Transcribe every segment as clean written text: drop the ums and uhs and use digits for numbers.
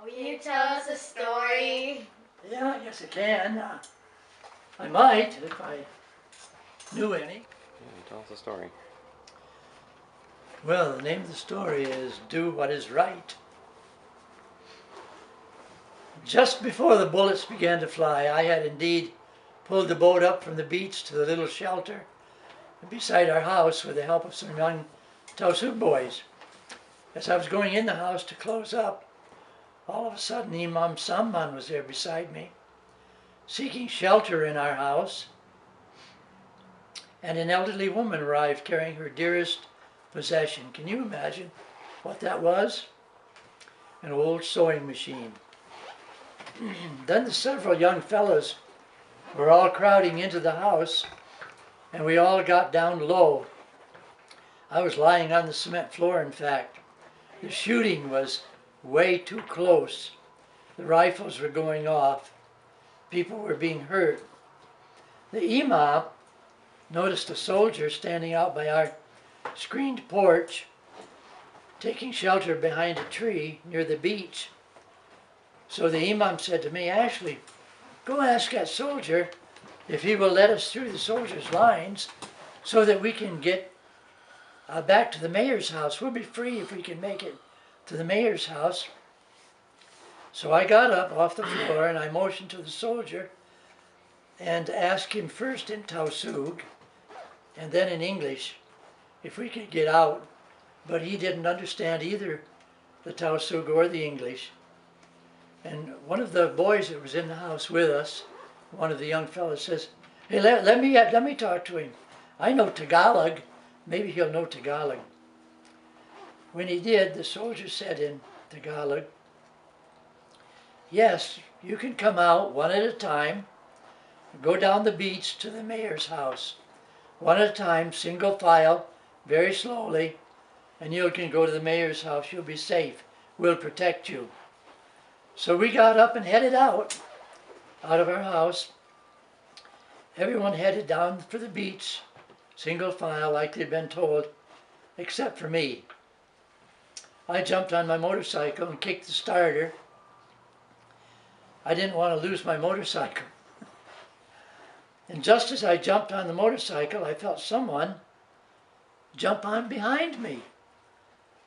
Will you tell us a story? Yeah, I guess I can. I might if I knew any. Yeah, tell us a story. Well, the name of the story is Do What Is Right. Just before the bullets began to fly, I had indeed pulled the boat up from the beach to the little shelter beside our house with the help of some young Tausug boys. As I was going in the house to close up, all of a sudden Imam Samman was there beside me, seeking shelter in our house, and an elderly woman arrived carrying her dearest possession. Can you imagine what that was? An old sewing machine. Then the several young fellows were all crowding into the house, and we all got down low. I was lying on the cement floor, in fact. The shooting was way too close. The rifles were going off. People were being hurt. The imam noticed a soldier standing out by our screened porch, taking shelter behind a tree near the beach. So the imam said to me, Ashley, go ask that soldier if he will let us through the soldiers' lines so that we can get back to the mayor's house. We'll be free if we can make it to the mayor's house. So I got up off the floor and I motioned to the soldier and asked him first in Tausug and then in English if we could get out. But he didn't understand either the Tausug or the English. And one of the boys that was in the house with us, one of the young fellows, says, hey, let me talk to him. I know Tagalog. Maybe he'll know Tagalog. When he did, the soldier said in Tagalog, yes, you can come out one at a time, go down the beach to the mayor's house. One at a time, single file, very slowly, and you can go to the mayor's house. You'll be safe. We'll protect you. So we got up and headed out of our house. Everyone headed down for the beach, single file like they'd been told, except for me. I jumped on my motorcycle and kicked the starter. I didn't want to lose my motorcycle. And just as I jumped on the motorcycle, I felt someone jump on behind me.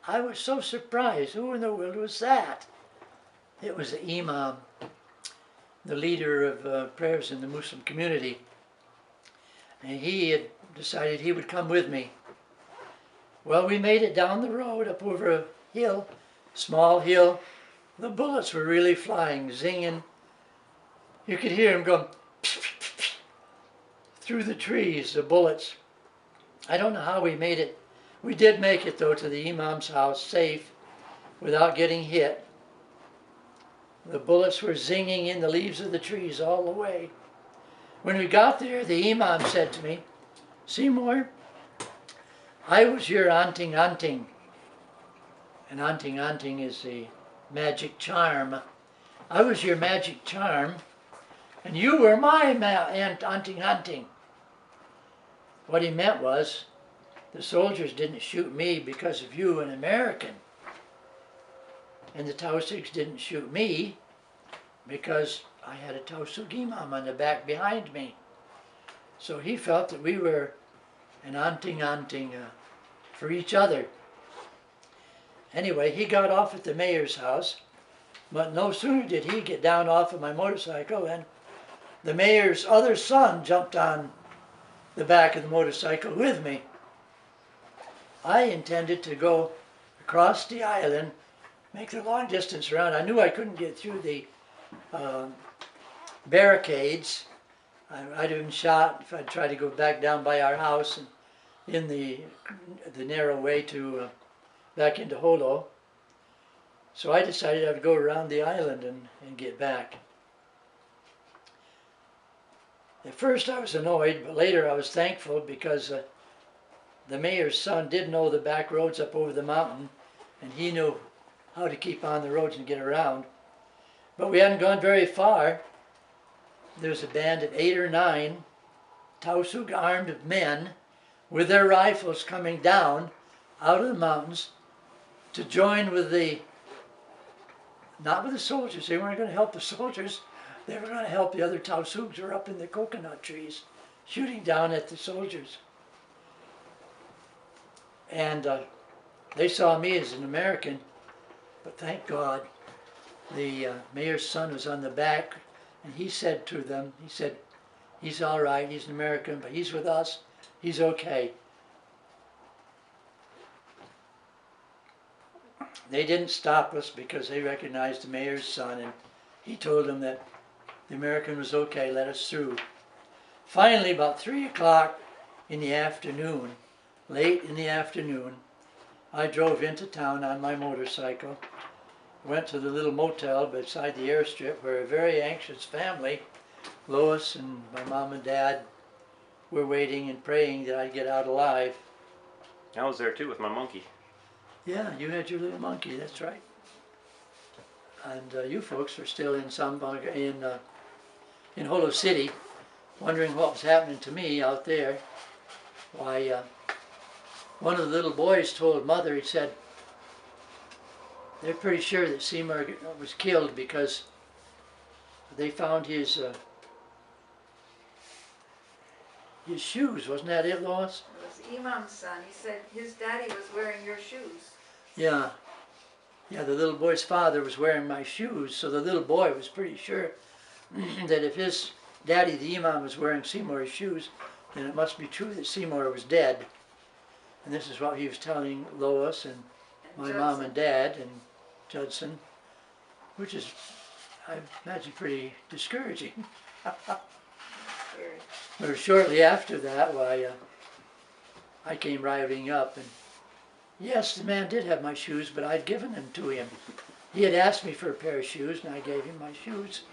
I was so surprised. Who in the world was that? It was the imam, the leader of prayers in the Muslim community. And he had decided he would come with me. Well, we made it down the road up over a hill, small hill. The bullets were really flying, zinging. You could hear them going through the trees, the bullets. I don't know how we made it. We did make it, though, to the imam's house safe without getting hit. The bullets were zinging in the leaves of the trees all the way. When we got there, the imam said to me, Seymour, I was your anting anting. And anting anting is the magic charm. I was your magic charm, and you were my anting anting. What he meant was, the soldiers didn't shoot me because of you, an American. And the Tausugs didn't shoot me because I had a Tausug imam on the back behind me. So he felt that we were an anting for each other. Anyway, he got off at the mayor's house, but no sooner did he get down off of my motorcycle than the mayor's other son jumped on the back of the motorcycle with me. I intended to go across the island, make the long distance around. I knew I couldn't get through the barricades. I'd have been shot if I'd tried to go back down by our house and in the narrow way to back into Holo. So I decided I would go around the island and get back. At first I was annoyed, but later I was thankful because the mayor's son did know the back roads up over the mountain, and he knew how to keep on the roads and get around. But we hadn't gone very far. There was a band of 8 or 9 Tausug armed men with their rifles coming down out of the mountains to join with the Not with the soldiers. They weren't going to help the soldiers. They were going to help the other Tausug who were up in the coconut trees, shooting down at the soldiers. And they saw me as an American, but thank God, the mayor's son was on the back, and he said to them, he said, he's all right, he's an American, but he's with us, he's okay. They didn't stop us because they recognized the mayor's son, and he told them that the American was okay, let us through. Finally, about 3 o'clock in the afternoon, late in the afternoon, I drove into town on my motorcycle, went to the little motel beside the airstrip where a very anxious family, Lois and my mom and dad, were waiting and praying that I'd get out alive. I was there too with my monkey. Yeah, you had your little monkey, that's right. And you folks were still in in Holo City, wondering what was happening to me out there. Why, one of the little boys told Mother, he said, they're pretty sure that Seymour was killed because they found his shoes. Wasn't that it, Lois? It was Imam's son. He said his daddy was wearing your shoes. Yeah. Yeah, the little boy's father was wearing my shoes, so the little boy was pretty sure that if his daddy, the Imam, was wearing Seymour's shoes, then it must be true that Seymour was dead. And this is what he was telling Lois and my mom and dad and Judson, which is, I imagine, pretty discouraging. But shortly after that, why, I came riding up, and yes, the man did have my shoes, but I'd given them to him. He had asked me for a pair of shoes, and I gave him my shoes.